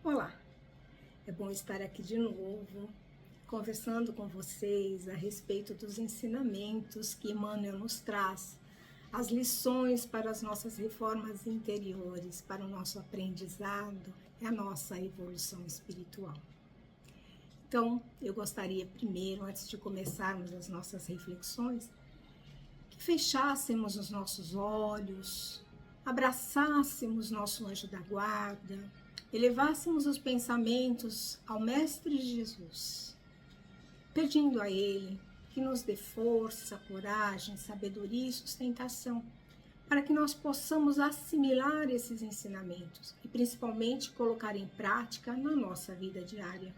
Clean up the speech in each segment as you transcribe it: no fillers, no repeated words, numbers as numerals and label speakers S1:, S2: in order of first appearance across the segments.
S1: Olá, é bom estar aqui de novo, conversando com vocês a respeito dos ensinamentos que Emmanuel nos traz, as lições para as nossas reformas interiores, para o nosso aprendizado e a nossa evolução espiritual. Então, eu gostaria primeiro, antes de começarmos as nossas reflexões, que fechássemos os nossos olhos, abraçássemos nosso anjo da guarda, elevássemos os pensamentos ao Mestre Jesus, pedindo a Ele que nos dê força, coragem, sabedoria e sustentação, para que nós possamos assimilar esses ensinamentos e principalmente colocar em prática na nossa vida diária.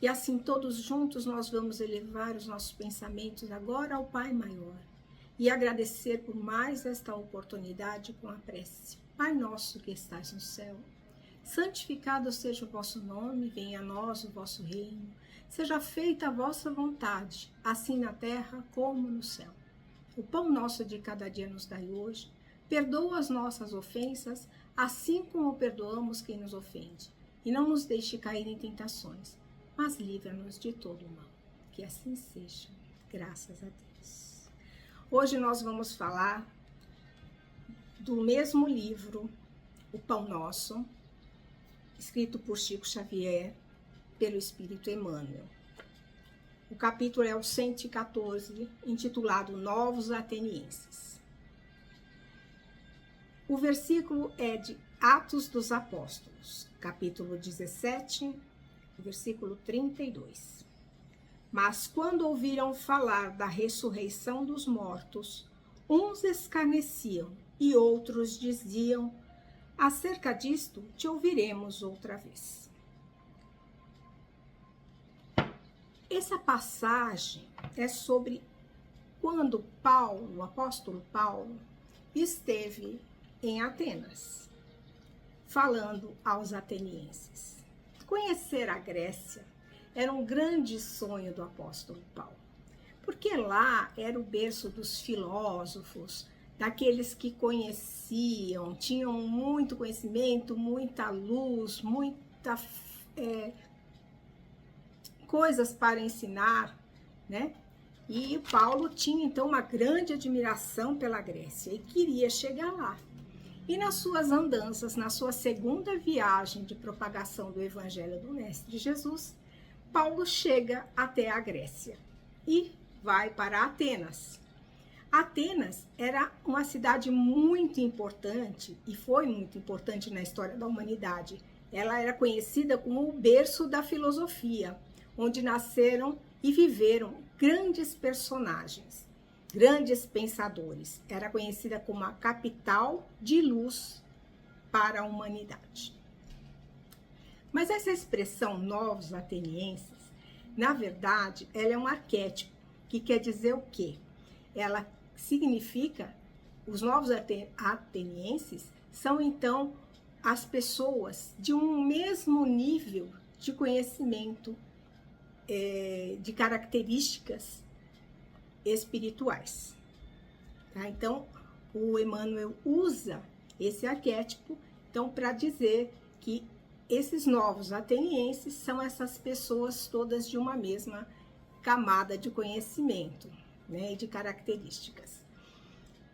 S1: E assim todos juntos nós vamos elevar os nossos pensamentos agora ao Pai Maior e agradecer por mais esta oportunidade com a prece. Pai nosso que estás no céu, santificado seja o vosso nome, venha a nós o vosso reino, seja feita a vossa vontade, assim na terra como no céu. O pão nosso de cada dia nos dai hoje, perdoa as nossas ofensas, assim como perdoamos quem nos ofende. E não nos deixe cair em tentações, mas livra-nos de todo o mal. Que assim seja, graças a Deus. Hoje nós vamos falar do mesmo livro, O Pão Nosso, escrito por Chico Xavier, pelo Espírito Emmanuel. O capítulo é o 114, intitulado Novos Atenienses. O versículo é de Atos dos Apóstolos, capítulo 17, versículo 32. Mas quando ouviram falar da ressurreição dos mortos, uns escarneciam e outros diziam: acerca disto te ouviremos outra vez. Essa passagem é sobre quando Paulo, o apóstolo Paulo, esteve em Atenas, falando aos atenienses. Conhecer a Grécia era um grande sonho do apóstolo Paulo, porque lá era o berço dos filósofos, daqueles que conheciam, tinham muito conhecimento, muita luz, muita coisas para ensinar, né? E Paulo tinha então uma grande admiração pela Grécia e queria chegar lá. E nas suas andanças, na sua segunda viagem de propagação do Evangelho do Mestre Jesus, Paulo chega até a Grécia e vai para Atenas. Atenas era uma cidade muito importante e foi muito importante na história da humanidade. Ela era conhecida como o berço da filosofia, onde nasceram e viveram grandes personagens, grandes pensadores. Era conhecida como a capital de luz para a humanidade. Mas essa expressão novos atenienses, na verdade, ela é um arquétipo, que quer dizer o quê? Ela significa, os novos atenienses são então as pessoas de um mesmo nível de conhecimento, de características espirituais. Tá? Então, o Emmanuel usa esse arquétipo então, para dizer que esses novos atenienses são essas pessoas todas de uma mesma camada de conhecimento, né, e de características.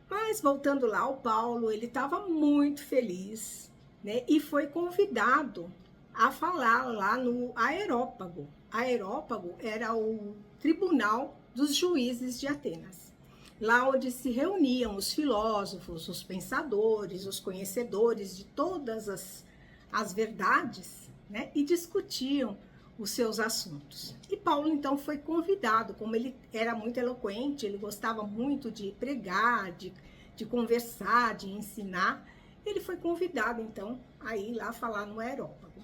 S1: Mas voltando lá ao Paulo, ele estava muito feliz, né, e foi convidado a falar lá no Areópago. Areópago era o tribunal dos juízes de Atenas, lá onde se reuniam os filósofos, os pensadores, os conhecedores de todas as verdades, né, e discutiam os seus assuntos. E Paulo então foi convidado, como ele era muito eloquente, ele gostava muito de pregar, de conversar, de ensinar, ele foi convidado então a ir lá falar no Areópago.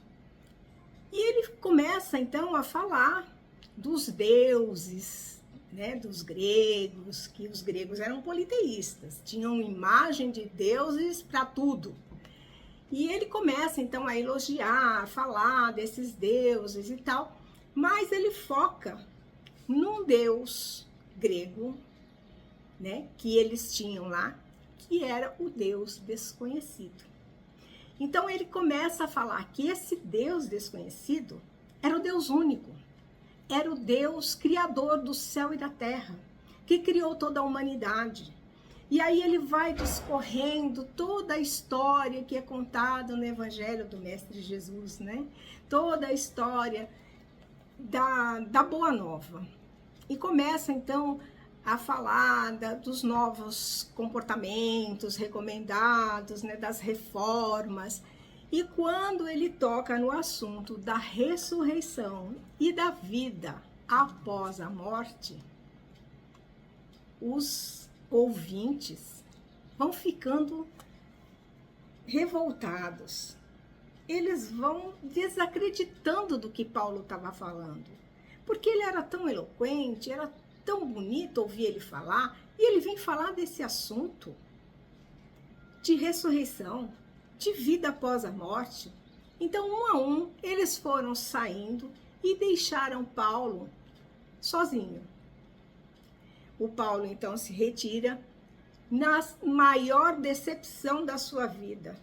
S1: E ele começa então a falar dos deuses, né, dos gregos, que os gregos eram politeístas, tinham imagem de deuses para tudo. E ele começa então a elogiar, a falar desses deuses e tal, mas ele foca num deus grego, né, que eles tinham lá, que era o deus desconhecido. Então ele começa a falar que esse Deus desconhecido era o Deus único, era o Deus criador do céu e da terra, que criou toda a humanidade. E aí ele vai discorrendo toda a história que é contada no Evangelho do Mestre Jesus, né? Toda a história da Boa Nova. E começa então a falar dos novos comportamentos recomendados, né? Das reformas. E quando ele toca no assunto da ressurreição e da vida após a morte, os ouvintes vão ficando revoltados. Eles vão desacreditando do que Paulo estava falando. Porque ele era tão eloquente, era tão bonito ouvir ele falar, e ele vem falar desse assunto de ressurreição, de vida após a morte. Então, um a um, eles foram saindo e deixaram Paulo sozinho. O Paulo, então, se retira na maior decepção da sua vida.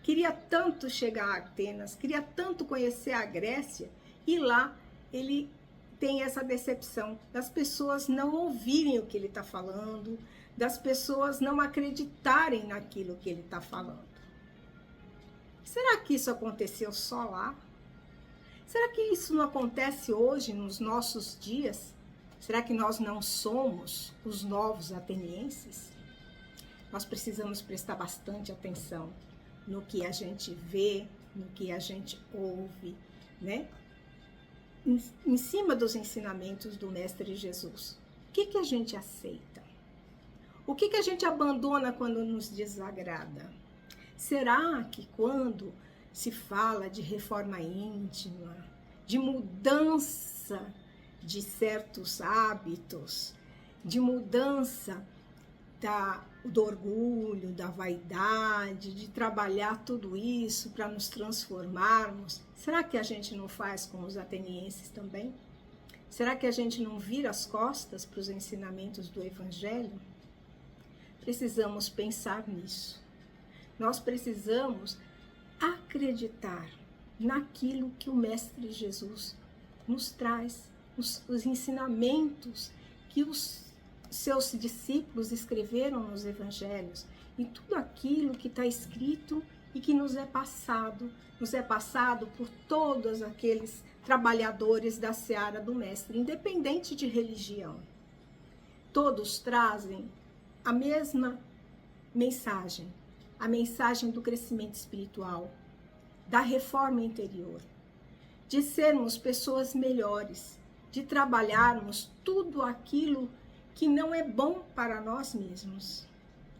S1: Queria tanto chegar a Atenas, queria tanto conhecer a Grécia, e lá ele tem essa decepção das pessoas não ouvirem o que ele está falando, das pessoas não acreditarem naquilo que ele está falando. Será que isso aconteceu só lá? Será que isso não acontece hoje, nos nossos dias? Será que nós não somos os novos atenienses? Nós precisamos prestar bastante atenção no que a gente vê, no que a gente ouve, né? Em cima dos ensinamentos do Mestre Jesus. O que a gente aceita? O que a gente abandona quando nos desagrada? Será que quando se fala de reforma íntima, de mudança de certos hábitos, de mudança do orgulho, da vaidade, de trabalhar tudo isso para nos transformarmos, será que a gente não faz como os atenienses também? Será que a gente não vira as costas para os ensinamentos do Evangelho? Precisamos pensar nisso. Nós precisamos acreditar naquilo que o Mestre Jesus nos traz, os ensinamentos que os seus discípulos escreveram nos evangelhos, e tudo aquilo que está escrito e que nos é passado por todos aqueles trabalhadores da seara do Mestre, independente de religião. Todos trazem a mesma mensagem, a mensagem do crescimento espiritual, da reforma interior, de sermos pessoas melhores, de trabalharmos tudo aquilo que não é bom para nós mesmos.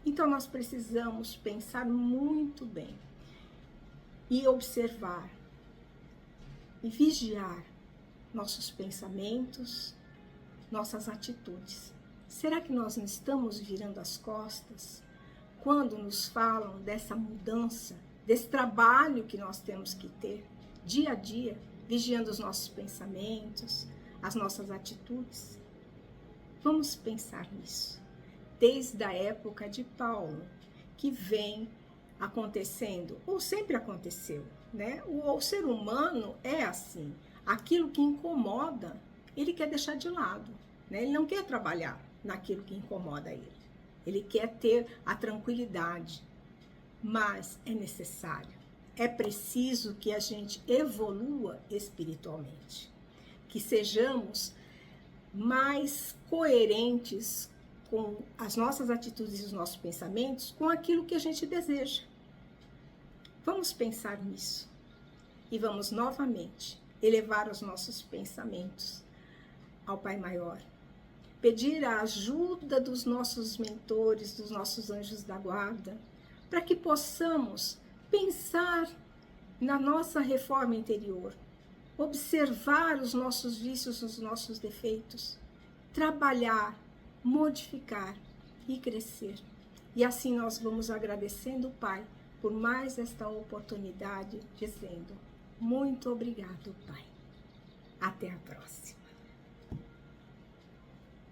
S1: Então nós precisamos pensar muito bem e observar e vigiar nossos pensamentos, nossas atitudes. Será que nós não estamos virando as costas quando nos falam dessa mudança, desse trabalho que nós temos que ter dia a dia, vigiando os nossos pensamentos, as nossas atitudes? Vamos pensar nisso. Desde a época de Paulo, que vem acontecendo, ou sempre aconteceu, né? O ser humano é assim. Aquilo que incomoda, ele quer deixar de lado, né? Ele não quer trabalhar naquilo que incomoda ele. Ele quer ter a tranquilidade, mas é necessário. É preciso que a gente evolua espiritualmente, que sejamos mais coerentes com as nossas atitudes e os nossos pensamentos, com aquilo que a gente deseja. Vamos pensar nisso e vamos novamente elevar os nossos pensamentos ao Pai Maior, pedir a ajuda dos nossos mentores, dos nossos anjos da guarda, para que possamos pensar na nossa reforma interior, observar os nossos vícios, os nossos defeitos, trabalhar, modificar e crescer. E assim nós vamos agradecendo o Pai por mais esta oportunidade, dizendo: muito obrigado, Pai. Até a próxima.